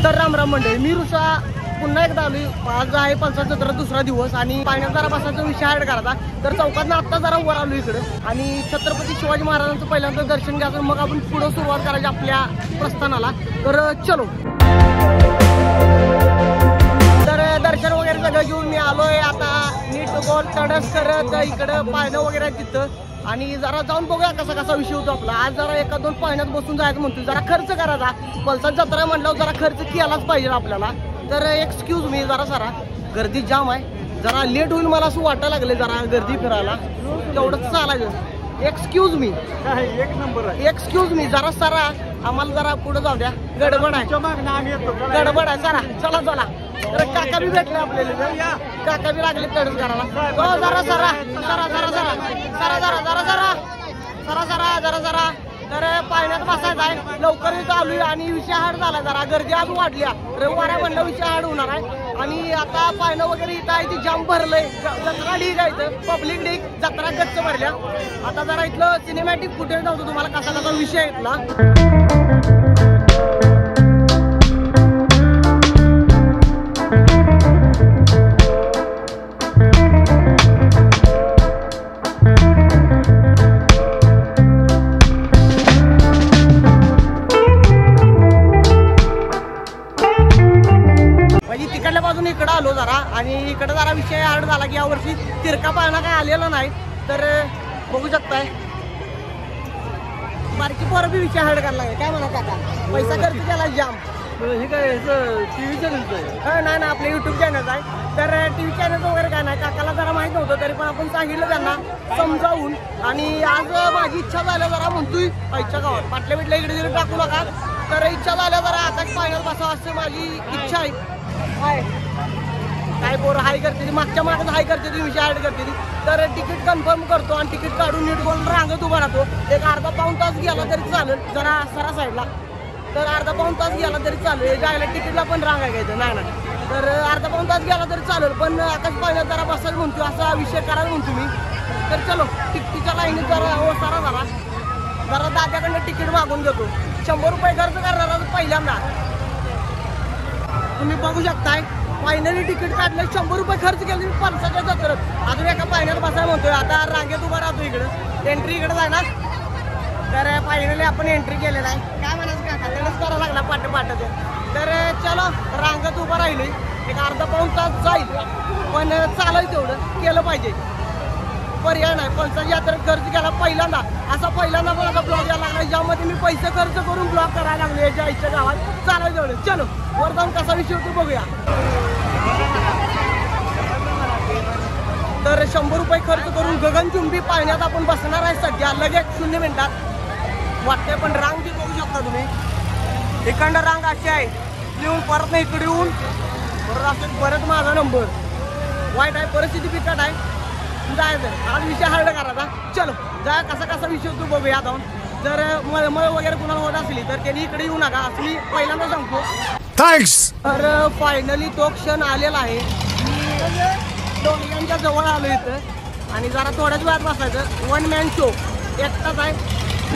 तर रामराम मंडळी, मी ऋषा पुन्हा एकदा आलोय. आज आहे पंचायत जत्रा दुसरा दिवस आणि पाण्यात जरा बसायचा विषय ऍड करायचा. तर चौकातनं आत्ता जरा वर आलो इकडे आणि छत्रपती शिवाजी महाराजांचं पहिल्यांदा दर्शन घ्यायचं, मग आपण पुढे सुरुवात करायची आपल्या प्रस्थानाला. तर चलो. तर दर्शन वगैरे सगळं घेऊन मी आलोय. आता नीट गोल तडस करत इकडं पाळणं वगैरे तिथं आणि जरा जाऊन बघूया कसा कसा विषय होतो आपला. आज जरा एका दोन पाण्यात बसून जायचं म्हणतो, जरा खर्च करायचा. पलसात जत्रा म्हटल्यावर जरा खर्च केलाच पाहिजे आपल्याला. तर एक्सक्यूज मी, जरा सारा गर्दी जाम आहे, जरा लेट होईल मला असं वाटायला लागले. जरा गर्दी फिरायला तेवढंच चालायचं. एक्सक्यूज मी, एक नंबर आहे. एक्सक्यूज मी, जरा सारा आम्हाला जरा पुढे जाऊ द्या. गडबड आहे, गडबड आहे. जरा चला चला. तर काका बी भेटले आपल्याला, काका बी लागले तडस करायला. जरा जरा जरा जरा जरा जरा जरा जरा जरा जरा जरा जरा. तर पाण्यात बसायचं आहे, लवकर इथं आलोय आणि विषय हाड झाला. जरा गर्दी आज वाढल्या, रविवार म्हणलं विषय हाड होणार आहे. आणि आता पाळणं वगैरे इथं आहे ती जाम भरलंय. जत्रा ढीक आहे इथं, पब्लिक ढीक, जत्रा गच्च भरल्या. आता जरा इथलं सिनेमॅटिक फुटेज नव्हतं तुम्हाला कसा कसा विषय आहे इथला. तिकडल्या बाजून इकडं आलो जरा आणि इकडं जरा विषय हार्ड झाला की यावर्षी तिरका पाळणा काय आलेला नाही. तर बघू शकताय बारकी पोरं बी विषय हार्ड करायला लागले. काय म्हणा काका, पैसा खर्च केला जाम. हे काय टीव्ही चॅनलचं आहे? नाही ना, आपलं युट्यूब चॅनल आहे. तर टीव्ही चॅनल वगैरे काय नाही, काकाला जरा माहित नव्हतं तरी पण आपण सांगितलं त्यांना समजावून. आणि आज माझी इच्छा झाल्या जरा म्हणतोय आईच्या गावात पाटल्या बिटल्या इकडे तिकडे टाकू नका. तर इच्छा झाल्या जरा आकाश पाण्यात बसावं असं माझी इच्छा आहे. काय पोरं हाय करते, मागच्या मागं हाय करते ती, विषय ऍड करते ती. तर तिकीट कन्फर्म करतो आणि तिकीट काढून नीट बोलून रांगत उभा राहतो. एक अर्धा पाऊण तास गेला तरी चालेल, जरा सरा साईडला. तर अर्धा पाऊण तास गेला तरी चालेल, जायला तिकीटला पण रांगा घ्यायचं नाही ना. तर अर्धा पाऊण तास गेला तरी चालेल, पण आकाश पाण्यात जरा बसायला म्हणतो, असा विषय करायला म्हणतो मी. तर चलो, तिकीटच्या लाईनीत जरा ओसारा झाला, जरा दाद्याकडनं तिकीट मागून घेतो. 100 रुपये खर्च करणार पहिल्यांदा. तुम्ही बघू शकताय फायनली तिकीट काढलं, 100 रुपये खर्च केले पंचाच्या जत्रेत. अजून एका पाण्यात बसायला म्हणतोय. आता रांगेत उभा राहतो, इकडं एंट्री इकडे जाय ना. तर फायनली आपण एंट्री केलेला आहे. काय म्हणायचं काका, तेवढंच करावं लागला पाट पाटाचं. तर चलो, रांगेत उभं राहिलोय. एक अर्धा पाऊण तास जाईल, पण चालेल तेवढं केलं पाहिजे, पर्याय नाही. पंचाची यात्रेत खर्च केला पहिल्यांदा, असा पहिल्यांदा मला ब्लॉग यायला लागला ज्यामध्ये मी पैसे खर्च करून ब्लॉग करायला लागले याच्या आईच्या गावात. चालेल तेवढं. चलो वर जाऊन कसा विषय होतो बघूया. तर 100 रुपये खर्च करून गगनचुंबी पाण्यात आपण बसणार आहे सध्या, लगेच 0 मिनिटात वाटतंय. पण रांग ती बघू शकता तुम्ही, इकडं रांग अशी आहे. लिहून परत नाही इकडे येऊन परत असं परत माझा नंबर. वाईट आहे, परिस्थिती बिकट आहे. जायचं आज विषय हार्ड करायचा. चलो जा, कसा कसा विषय होतो बघूया जाऊन. जर मळमळ वगैरे कुणाला होत असली तर त्यांनी इकडे येऊ नका असं मी पहिल्यांदा सांगतो. थँक्स. तर फायनली तो क्षण आलेला आहे. मी डोंगरांच्या जवळ आलो इथं आणि जरा थोड्याच वेळात बसायचं. 1 मॅन शो, एकटाच आहे.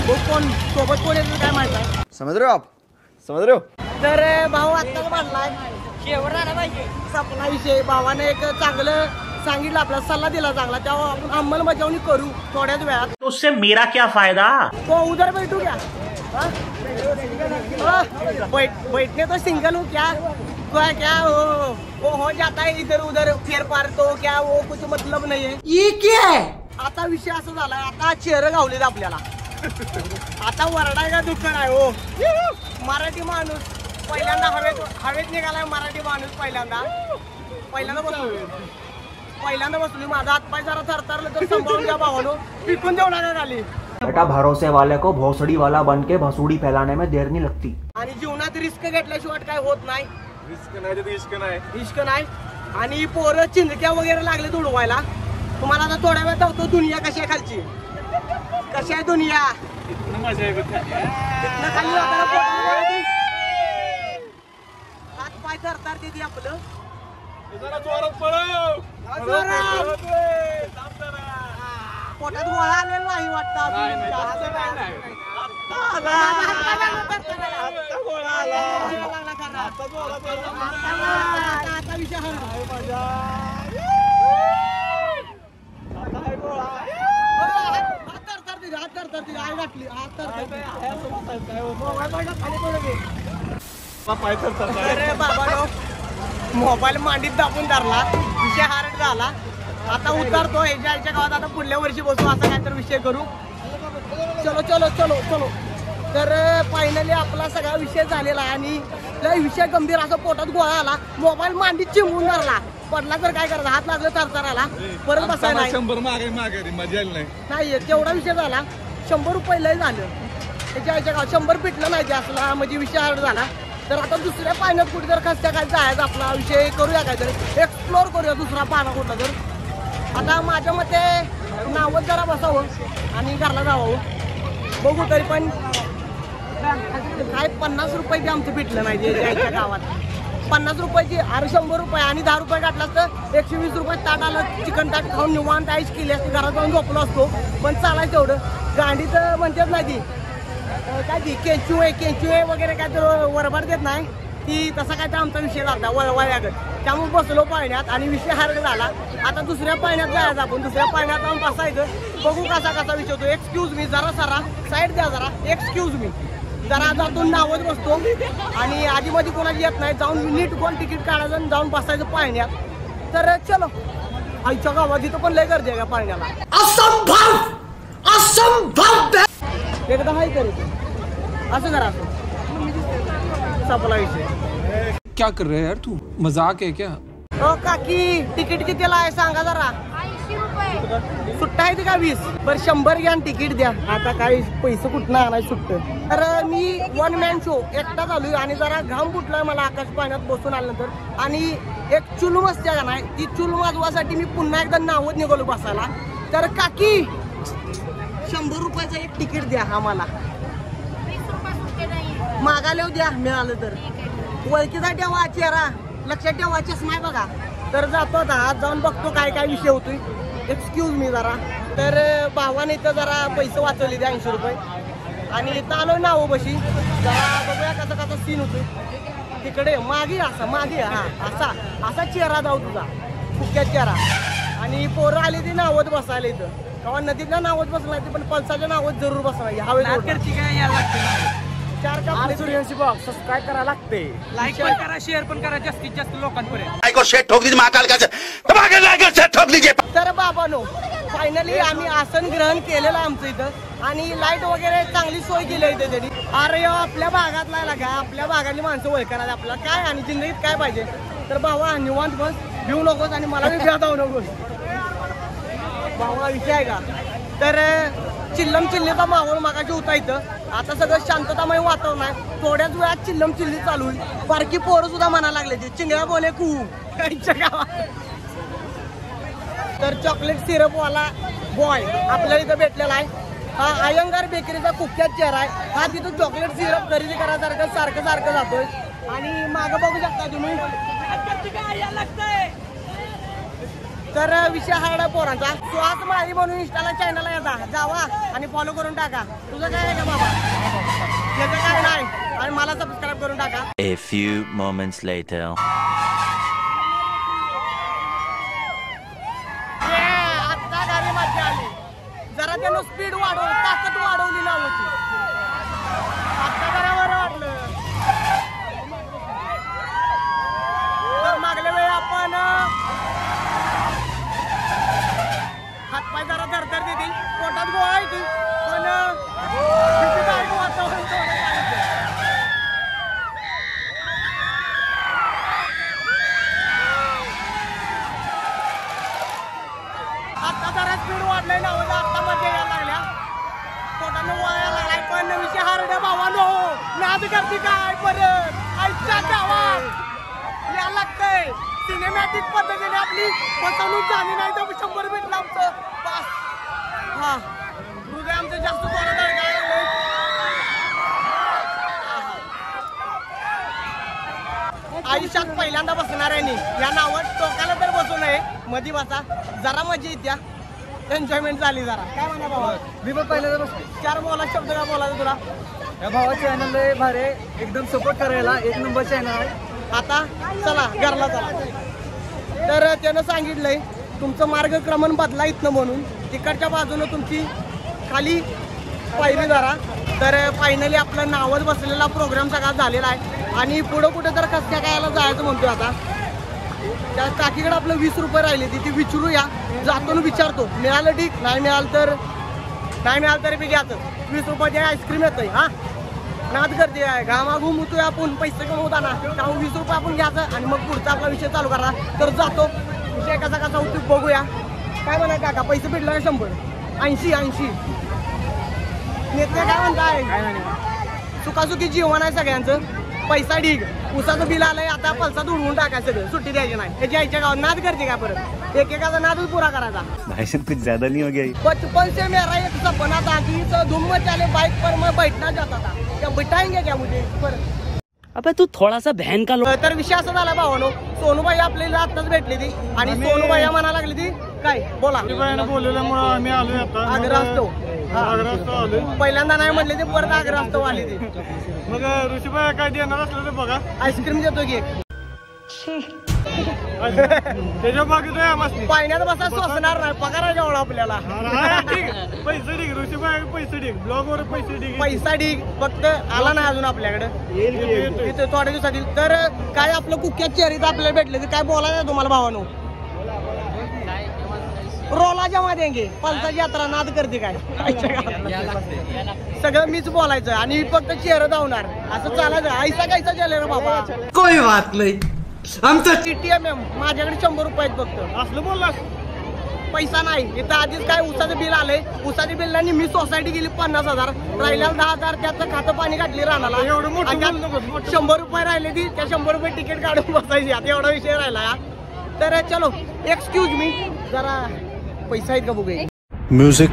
कोण सोबत कोण येतं काय माहित आहे. समझ रहे हो आप, समझ रहे हो. तर भाऊ आत्ताच मांडलाय, शेवट आला पाहिजे सपना विषय. भावाने एक चांगलं सांगितलं, आपला सल्ला दिला चांगला, तेव्हा आपण अंमलबजावणी करू थोड्याच वेळात. तो उससे मेरा क्या फायदा. तो उधर बैठू क्या, बैठने तो सिंगल हूँ क्या, क्या हो जाता है इधर उधर फेर पार, तो क्या वो कुछ मतलब नहीं है. ये क्या है. आता विषय असं झालाय, आता चेहरे गावलेत आपल्याला. आता वरडाय का दुःख नाही हो. मराठी माणूस पहिल्यांदा हवेत निघालाय. मराठी माणूस पहिल्यांदा बसलो. माझा हातपाय जरा थरथरलं तर सांभाळून घ्या भावानो, पिकून देऊ नका खाली. बेटा भरोसे वाले को भोसड़ी वाला बन के भसुड़ी फैलाने में देर नहीं लगती. आणि जीवनात रिस्क घेतल्याशिवाय काय होत नाही. रिस्क नाही तर इश्क नाही. आणि पोरं चिंदक्या वगैरे लागले उडवायला. तुम्हाला आता थोड्या वेळ धावतो. दुनिया कशी आहे खालची, कशी आहे दुनिया. मजा आहे तिथनं खाली हात पाय थरथरते ती आपलं. पोटात गोळा आलेला नाही वाटतं. मोबाईल मांडीत दाबून धरला, विषय हार्ड झाला. आता उतरतो ह्याच्या गावात. आता पुढल्या वर्षी बसू, असा काहीतरी विषय करू. चलो चलो चलो चलो. तर फायनली आपला सगळा विषय झालेला आहे आणि विषय गंभीर असा पोटात गोळा आला. मोबाईल मांडीत चिमून धरला, पडला तर काय करायचं, हात लागलं तरतराला परत बसायला नाही. 100 मागे मजा आली नाही तेवढा विषय झाला. 100 रुपये लय झालं त्याच्या गावात. 100 पिटलं नाही ते असला म्हणजे विषय हार्ड झाला. तर आता दुसऱ्या पाण्यात कुठे जर खस्त्या काय जायचं आपला विषय करूया काहीतरी, एक्सप्लोर करूया दुसरा पाना कुठला तर. आता माझ्या मते नावच जरा बसावं आणि घरला जावं. बघू तरी पण काय 50 रुपये बी आमचं पिटलं नाही याच्या गावात. 50 रुपयाची 100 रुपये आणि 10 रुपये काढलास तर 120 रुपये ताट आलं. चिकन ताट खाऊन निवांत आईस केली असते, घरात जाऊन झोपलो असतो. पण चालायचं तेवढं. गाडीत म्हणतात नाही ती काय ती केंचुए वगैरे काय तर वरभर देत नाही ती, तसा काय तर आमचा विषय झाला वळवायगत. त्यामुळे बसलो पाण्यात आणि विषय हार्ड झाला. आता दुसऱ्या पाण्यात जायचं आपण. दुसऱ्या पाण्यात जाऊन बसायचं, बघू कसा विषय होतो. एक्सक्यूज मी, जरा सारा साईड द्या जरा. एक्सक्यूज मी जरा जातून नावच बसतो आणि आधी मध्ये कोणाची येत नाही. जाऊन नीट कोण तिकीट काढायचं आणि जाऊन बसायचं पाण्यात. तर चलो, आईच्या गावात इथं पण लय गर्दी आहे का पाण्याला. एकदा हाय करायचं असं करा, संपला विषय. क्या कर रहे हैं यार तू, मजाक है क्या? हो काकी, तिकीट कितीला आहे सांगा जरा. 80 रुपये. सुट्टा आहे का 20? बरं 100 घ्या तिकीट द्या. आता काही पैसे कुठनं आणाय सुट्ट. तर मी 1 मॅन शो एकटा चालू आणि जरा घाम फुटलाय मला आकाश पाण्यात बसून आल्यानंतर. आणि एक चुलूम असते का नाही, ती चुलूम वाजवासाठी मी पुन्हा एकदा नावत निघालो बसायला. तर काकी 100 रुपयाचं एक तिकीट द्या आम्हाला. 20 रुपये सुट्टे नाही. मागायला द्या मिळालं तर. ओळखीचा ठेवा चेहरा, लक्षात ठेवा, चष्मा आहे बघा. तर जातो आता, आज जाऊन बघतो काय काय विषय होतोय. एक्सक्यूज मी जरा. तर भावाने तर जरा पैसे वाचवले ते 80 रुपये आणि इथं आलो नाव बशी. जरा बघूया कसा सीन होतोय. तिकडे मागे असा मागे, हा असा चेहरा जाऊ तुझा, फुक्यात चेहरा. आणि पोरं आली ती नावत बसायला इथं. किंवा नदीतल्या नावत बसला नाही पण पलसाच्या नावत जरूर बसला. हवे 4 कापले सूर्यवंशी बॉक्स सबस्क्राईब करायला लागते. लाईक पण करा, शेअर पण करा जास्तीत जास्त लोकांपर्यंत. तर बाबानो, फायनली आम्ही आसन ग्रहण केलेलं आमचं इथं आणि लाईट वगैरे चांगली सोय केली इथे त्यांनी. अरे आपल्या भागातला लागा, आपल्या भागातली माणसं ओळखणार आपल्याला काय आणि जिंदगीत काय पाहिजे. तर भावा निवांत बस, भिऊ नकोस आणि मला बी जाऊ नकोस भावा, विषय आहे का. तर चिल्लम चिल्लीचा माहोल मागाशी होता इथं. आता सगळं शांततामय वातावरण आहे. थोड्याच वेळात चिल्लम चिल्ली चालू होईल. बारकी पोरं सुद्धा म्हणायला लागले ते चिंगळा बोले कू काहीच्या गावात. तर चॉकलेट सिरपवाला बॉय आपल्याला इथं भेटलेला आहे. हा अयंगार बेकरीचा कुख्यात चेहरा आहे. हा तिथं चॉकलेट सिरप खरेदी करायसारखं सारखं जातोय. आणि मागं बघू शकता तुम्ही. तर विषय हार्ड आहे पोरांचा. सुहास माळी म्हणून इंस्टाला चॅनलला येता जावा आणि फॉलो करून टाका. तुझं काय आहे का बाबा? त्याचं काय नाही आणि मला सबस्क्राईब करून टाका. A few moments later. आता गाडी माझी आली. जरा त्यानं स्पीड वाढवली, ताकद वाढवली ना होती. आता जरा बरं वाटलं. तर मागल्या वेळी आपण हातपाय जरा धरधर देतील, पोटात गोळा येतील पण भीतीदायक वातावरण आता जरा स्पीड वाढलंय ना, आता मध्ये यायला लागल्या, पोटानं वाया लागलाय. पण विषय हार्ड भावानो, नाद करते काय परत आईच्या गावात या लागतंय. सिनेमॅटिक पद्धतीने आपली फसवणूक झाली नाही तर 100 भेटलं आमचं बस. हा हृदय आमचं जास्त जोरात आहे काय. आयुष्यात पहिल्यांदा बसणार आहे या नावात. टोकाला तर बसू नये, मधी बसा, जरा मजा येत्या. एन्जॉयमेंट झाली जरा. काय म्हणा बाबा? मी पण पहिल्यांदा बसलो. 4 बोला शब्द काय बोलायचं तुला? या भावाचे चॅनल लय भारी आहे. एकदम सपोर्ट करायला 1 नंबर चॅनल आहे. आता चला घरला चला. तर त्यानं सांगितलंय तुमचं मार्गक्रमण बदला इथनं म्हणून तिकडच्या बाजूनं तुमची खाली पायरी जरा. तर फायनली आपलं नावच बसलेला प्रोग्राम सगळा झालेला आहे आणि पुढं कुठं तर कसक्या खायला जायचं म्हणतोय. आता त्या काकीकडे आपलं 20 रुपये राहिले ती विचारूया. जातो ना विचारतो, मिळालं ठीक, नाही मिळालं तरी मी घ्यायचं. 20 रुपयाचे आईस्क्रीम येतंय. हा नाद करते घामाघूम होतोय आपण, पैसे कमवताना. त्यामुळे 20 रुपये आपण घ्यायचं आणि मग पुढचा आपला विषय चालू करा. तर जातो विषय कसा होतो बघूया. काय म्हणा काका, पैसे भेटले का? 100 80 नेते काय म्हणताय? सुखासुखी जीवन आहे सगळ्यांचं. पैसा ढीग, उसाचं बिल आलंय. आता पलसात उडवून टाकायचं सगळं, सुट्टी द्यायची नाही. त्याची आईच्या गावात नाद करते काय परत? एकेकाचा नादच पुरा करायचा. भाषण कुछ ज्यादा नहीं हो गया? बचपन से मेरा एक सपना था कि धूम मचाले बाइक पर मैं बैठना चाहता था. क्या बिठाएंगे क्या मुझे पर? अबे तू थोड़ा सा बहन का तर विषय असा झाला भावानो, सोनूबाई आपल्याला आताच भेटली ती आणि सोनूबाई म्हणा लागली ती काय बोला बोलवल्यामुळे आम्ही आलोय आता. आग्रहास्तव. पहिल्यांदा नाही म्हटले ते परत आग्रहास्तव आली ती. मग ऋषीबाई काय देणार असलं तर बघा. आईस्क्रीम देतो की त्याच्या बाकी तो मस्त पाण्यात बसा सोसणार नाही, पगार जवळ आपल्याला. पैसे ठीक ऋषीबाई, पैसे ठीक ब्लॉग वर पैसे ठीक. पैसा ढीग फक्त आला नाही अजून आपल्याकडे, इथे थोड्या दिवसातील. तर काय आपलं कुक्यात चेहरीत आपल्याला भेटले तर काय बोलायचं तुम्हाला भावानो? रोला जमा देंगे, पलसाची यात्रा नाद करते काय? सगळं मीच बोलायचं आणि फक्त चेहरा धावणार असं चालायचं. ऐसा कायचा चेहरा बाबा, कोई बात नाही. आमचं TTMM माझ्याकडे 100 रुपये आहेत फक्त. असलं बोललास? पैसा नाही इथं. आधीच काय उसाचं बिल आलंय, उसाच्या बिलांनी मी सोसायटी गेली 50,000, राहिल्या 10,000 त्याचं खातं पाणी घातली राहणार. एवढं मोठं 100 रुपये राहिले ती, त्या 100 रुपये तिकीट काढून बसायची. आता एवढा विषय राहिला. तर चलो एक्सक्यूज मी, जरा पैसा आहेत का बघूया. म्युझिक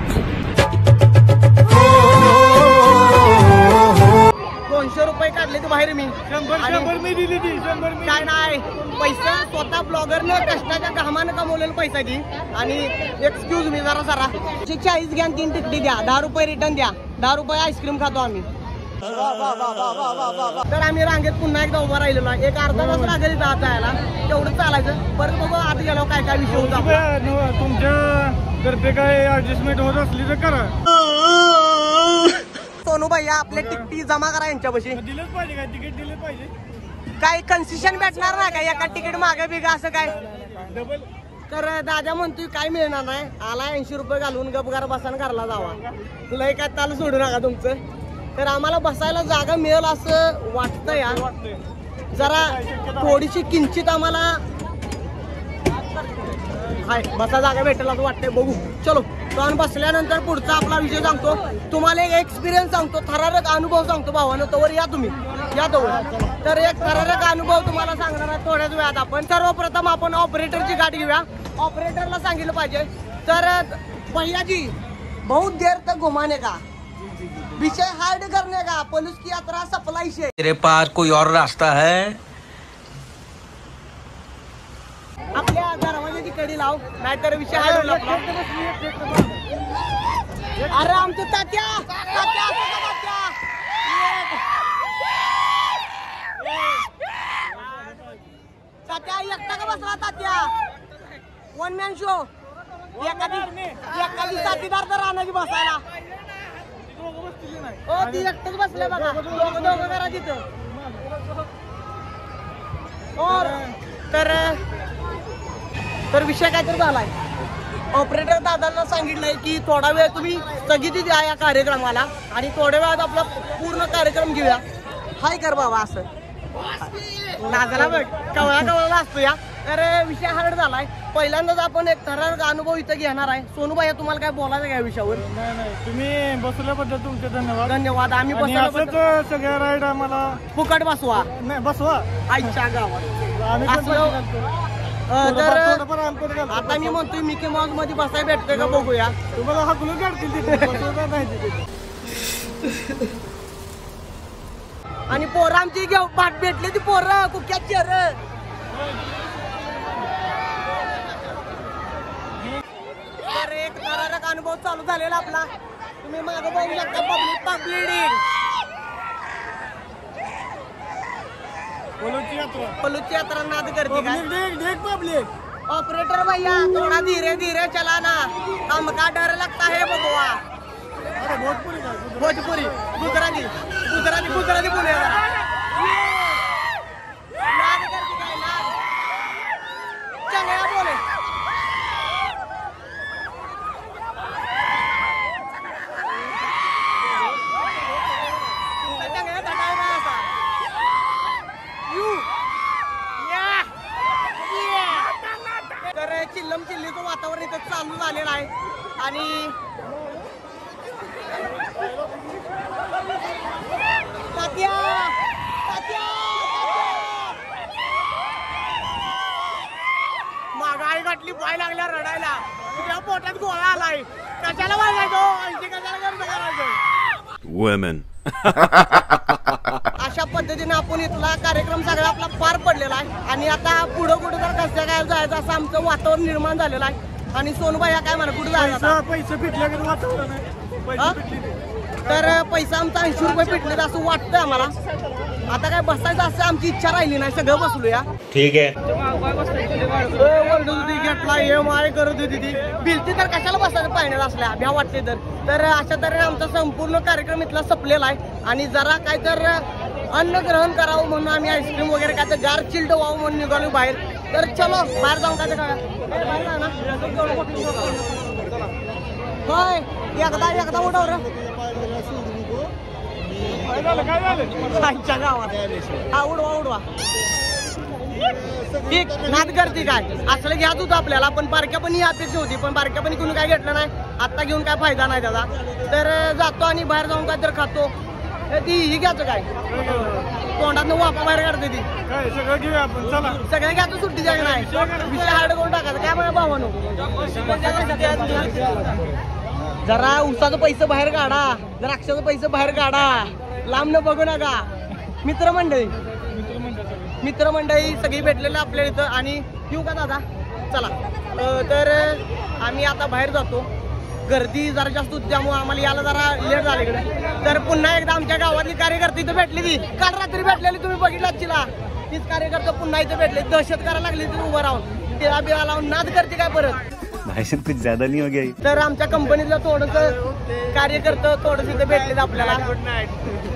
200 रुपये काढले ते बाहेर मी. 100 मी दिली ती. 100 मी काय नाही, पैसा स्वतः ब्लॉगरनं कष्टाच्या घामानं कमवलेला पैसा ती. आणि एक्सक्यूज मी जरा 40 घ्या, 3 तिकटी द्या, 10 रुपये रिटर्न द्या, 10 रुपये आईस्क्रीम खातो आम्ही. तर आम्ही रांगेत पुन्हा एकदा उभा राहिलेलो आहे. एक अर्धा तास लागेल जात जायला, तेवढं चालायचं. परत बघू आत गेलो काय काय विषय होता. तुमच्या करते काय ऍडजस्टमेंट होत असली तर करा. सोनूबाई आपल्या तिकटी जमा करा यांच्यापाशी. दिलंच पाहिजे काय? तिकीट दिलं पाहिजे. काही कन्सेशन भेटणार नाही का एका तिकीट मागे बिगा असं काय? डबल. तर दादा म्हणतोय काय मिळणार नाही, आला 80 रुपये घालून गपगार बसायला घरला जावा. लय काय ताल सोडू नका तुमचं. तर आम्हाला बसायला जागा मिळेल असं वाटतं यार. जरा थोडीशी किंचित आम्हाला हाय बसा जागा भेटेल असं वाटतंय. बघू चलो. पण बसल्यानंतर पुढचा आपला विषय सांगतो तुम्हाला. एक एक्सपिरियन्स सांगतो, थरारक अनुभव सांगतो भावानं. तोवर या तुम्ही, या तोवर. तर एक थरारक अनुभव तुम्हाला सांगणार आहे थोड्याच वेळात. आपण सर्वप्रथम आपण ऑपरेटरची गाठ घेऊया. ऑपरेटरला सांगितलं पाहिजे. तर भैया जी बहुत देर तक घुमाने का, विषय हार्ड करने का, पुलिस की यात्रा सप्लाई से. तेरे पास कोई और रास्ता है? आपल्या दरवाजाची कडी लाव, नाहीतर विषय हार्ड होईल आपला. अरे आमचं तात्या एकटा का बसला तात्या? 1 मॅन शो. एखादी साथीदार तर राहण्याची बसायला. हो ती एकटच बसले बघा, दोघं करा तिथं. तर विषय काय तर झालाय. ऑपरेटर दादांना सांगितलंय की थोडा वेळ तुम्ही स्थगिती द्या या कार्यक्रमाला आणि थोड्या वेळात आपला पूर्ण कार्यक्रम घेऊया. हाय कर बाबा असं नाचायला बघ, कवळा असतो या. तर विषय हार्ड झालाय. पहिल्यांदाच आपण एक थरारक अनुभव इथं घेणार आहे. सोनूबाई तुम्हाला काय बोलायचं या विषयावर? नाही तुम्ही बसवल्याबद्दल तुमचे धन्यवाद. धन्यवाद. आम्ही बसवल्याबद्दल सगळ्या राईड आम्हाला फुकट बसवा. नाही बसवा आईच्या गावात. आम्ही तर आता मी म्हणतोय मिकी माऊस मध्ये बसायला भेटतोय का बघूया. तुम्हाला हाकलून काढतील तिथे नाही. आणि पोरं आमची घेऊ पाठ भेटली ती पोरं कुक्यात चेर. तर एक चालू झालेला आपला. तुम्ही मागं बघू शकता पब्लिक पब्लिडिंग. पलूची यात्रा नाद करते काय पब्लिक. ऑपरेटर भैया थोड़ा धीरे धीरे चला ना, हमका डर लगता है बबुआ. भोजपुरी गुजराती गुजराती गुजराती बोले नाद करते काय नाद चंगया बोले. तर चिल्लम चिल्लीचं वातावरण इथं चालू झालेलं आहे आणि तात्या मागाई गाठली, पाय लागल्या रडायला. तुझ्या पोटात गोळा आलाय, कशाला वाजायचो आणखी कशाला गर्द करायचो. वुमेन. अशा पद्धतीने आपण इथला कार्यक्रम सगळा आपला पार पडलेला आहे आणि आता पुढं कुठं तर कसं काय जायचं असं आमचं वातावरण निर्माण झालेलं आहे. आणि सोनबाई या काय म्हणा कुठं जायचं पैसे फिटले की वातावरण तर पैसा आमचा 80 रुपये फिटले असं वाटतंय आम्हाला. आता काय बसायचं असं आमची इच्छा राहिली नाही, सगळं बसलूया. ठीक आहे. ओरडत होती, घेतला EMI करत होती ती बिलती तर कशाला बसायचं पाहण्यात असल्या भ्या वाटते तर अशा तऱ्हेने आमचा संपूर्ण कार्यक्रम इथला संपलेला आहे. आणि जरा काय तर अन्न ग्रहण करावं म्हणून आम्ही आईस्क्रीम वगैरे काय तर गार चिल्ड व्हावं म्हणून निघालो बाहेर. तर चलो बाहेर जाऊन काय होय एकदा उडव रे गावात. हा उडवा ठीक नाद करते काय असलं घ्याच होतं आपल्याला. पण बारक्या पण ही अपेक्षा होती, पण बारक्या पण कोणी काय घेतलं नाही. आता घेऊन काय फायदा नाही त्याचा. तर जातो आणि बाहेर जाऊन काय तर खातो. ती ही घ्यायचं काय तोंडात वापा बाहेर काढते ती. सगळं घेऊया आपण, चला सगळ्या घ्यायचं सुट्टी जाग नाही, विषय हार्ड करून टाकायचं काय म्हणा भावानो. जरा उसाचं पैसे बाहेर काढा, द्राक्षाचं पैसे बाहेर काढा, लांब न बघू नका. मित्रमंडळी सगळी भेटलेलं आपल्या इथं. आणि येऊ का दादा चला. तर आम्ही आता बाहेर जातो. गर्दी जरा जास्त होती त्यामुळे आम्हाला यायला जरा लेट झालं इकडे. तर पुन्हा एकदा आमच्या गावातली कार्यकर्ते इथं भेटली. ती काल रात्री भेटलेली तुम्ही बघितलाच चिला. तीच कार्यकर्ते पुन्हा इथं भेटले. दहशत करायला लागली तिथे उभं राहून, तिला बिळा लावून नाद करते काय परत. कुछ ज्यादा नहीं हो गया. तर आमच्या कंपनीतलं थोडंसं कार्यकर्तं थोडंसं इथे भेटले आपल्याला.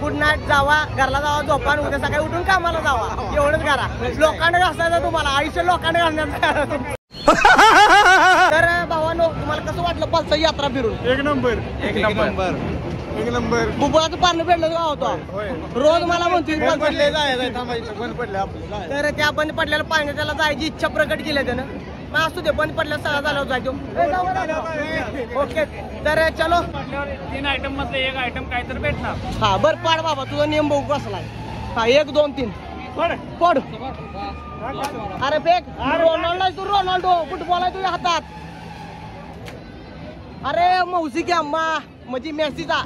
Good night. जावा घरला, जावा झोपा, उद्या सकाळी उठून कामाला जावा. एवढंच करा. लोकांना घासायचं तुम्हाला, आयुष्य लोकांना घालण्याचं. तर भावानो तुम्हाला कसं वाटलं पालसा यात्रा फिरून? एक नंबर. बुबुळाचं पारणं भेटलं का होता रोज मला म्हणतोय बंद पडले आपल्याला. तर त्या बंद पडलेल्या पाण्यात त्याला जायची इच्छा प्रकट केली त्यानं. मग असू दे बंद पडल्या सगळा झाल्यावर जायचो. ओके तर चलो 3 आयटम मधले एक आयटम काय तर भेटणार. हा बर पाड बाबा तुझा नियम बघू बसलाय. हा 1 2 3 पड. अरे फेक रोनाल्डो आहे तू, रोनाल्डो फुटबॉल आहे तुझ्या हातात. अरे मौसी की अम्मा म्हणजे मेसीचा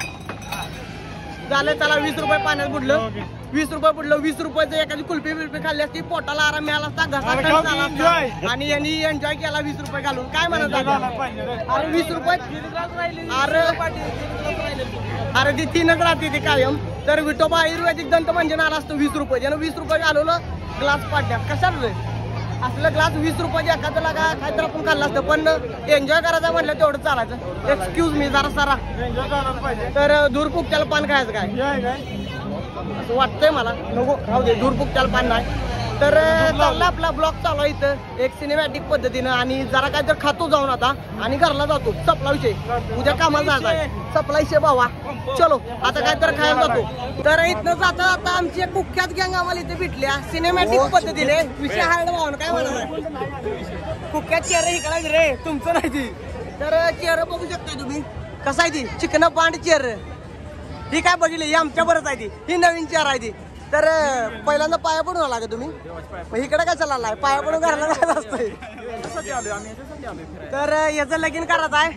झालं. चला 20 रुपये पाण्यात बुडलं. 20 रुपये बुडलं. 20 रुपयाचं एखादी कुल्फी बिल्फी खाल्ली असती, पोटाला आराम मिळाला असता, घसा कमी झाला असता. आणि यांनी एन्जॉय केला 20 रुपये घालून. काय म्हणत अरे 20 रुपये अरे ती 3च राहते ती कायम. तर विठोबा आयुर्वेदिक दंत म्हणजे आला असतं 20 रुपये. ज्यानं 20 रुपये घालवलं ग्लास पाडल्या. कशाला असलं ग्लास 20 रुपयाचे एखाद्याला काय काय तर आपण खाल्लं असतं. पण एन्जॉय करायचं म्हटलं तेवढं चालायचं. एक्सक्यूज मी जरा सारा. तर दूर त्याला पान खायचं काय असं वाटतंय मला. नको राहू दे, दूर त्याला पान नाही. तर चालला आपला ब्लॉग चालू आहे इथं एक सिनेमॅटिक पद्धतीनं. आणि जरा काय तर खातो जाऊन आता आणि घरला जातो. सपला विषय उद्या कामाला जायचा. सपला विषय बाबा. चलो आता काय तर खायला जातो. तर इथनं जाता आता आमची एक कुख्यात गँग आम्हाला इथे भेटल्या सिनेमॅटिक पद्धतीने. विषय हार्ड भावना काय म्हणा कुख्यात चेहरा इकडे रे तुमचं नाही ती. तर चेहरा बघू शकता तुम्ही कसा आहे ती चिकन पांड चेहरा. ही काय बघितली ही आमच्या बरंच आहे ती. ही नवीन चेहरा आहे ती. तर पहिल्यांदा पाया पडून आला का तुम्ही? मग इकडे काय चाललाय? पाया पडून घराला जायचं असतंय. तर याचं लगीन करायचं आहे.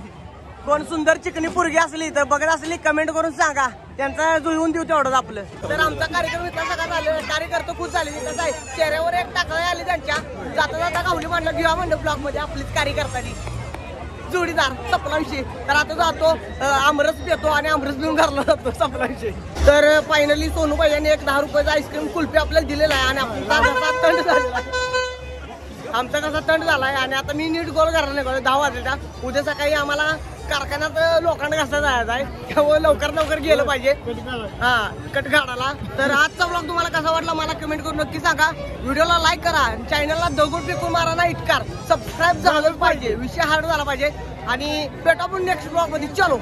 कोण सुंदर चिकनी पोरगी असली तर बघत असली कमेंट करून सांगा, त्यांचा जुळवून देऊ तेवढंच आपलं. तर आमचा कार्यक्रम इतका सगळा झालं. कार्यकर्ते खुश झाले. कसं आहे चेहऱ्यावर एक टाकळी आली त्यांच्या. जाता जाता गावली म्हणलं घेऊया म्हणलं ब्लॉग मध्ये आपलीच कार्यकर्ता. जोडीदार सपला विषय. तर आता जातो आमरस पितो आणि आमरस पिऊन घरला जातो सपला विषय. तर फायनली सोनूबाई यांनी एक 10 रुपयाचा आईस्क्रीम कुल्फी आपल्याला दिलेला आहे आणि आपण तंड झालेला आहे. आमचा कसा तंड झालाय आणि आता मी नीट गोल घराला निघालो 10 वाजता. उद्या सकाळी आम्हाला कारखान्यात लोखंड घासा जायचं आहे, त्यामुळे लवकर गेलं पाहिजे कट काढायला. तर आजचा ब्लॉग तुम्हाला कसा वाटला मला कमेंट करून नक्की सांगा. व्हिडिओला लाईक करा, चॅनलला दगड फेकून मारा ना इटकार, सबस्क्राईब झालं पाहिजे, विषय हार्ड झाला पाहिजे. आणि भेटा पण नेक्स्ट ब्लॉग मध्ये. चलो.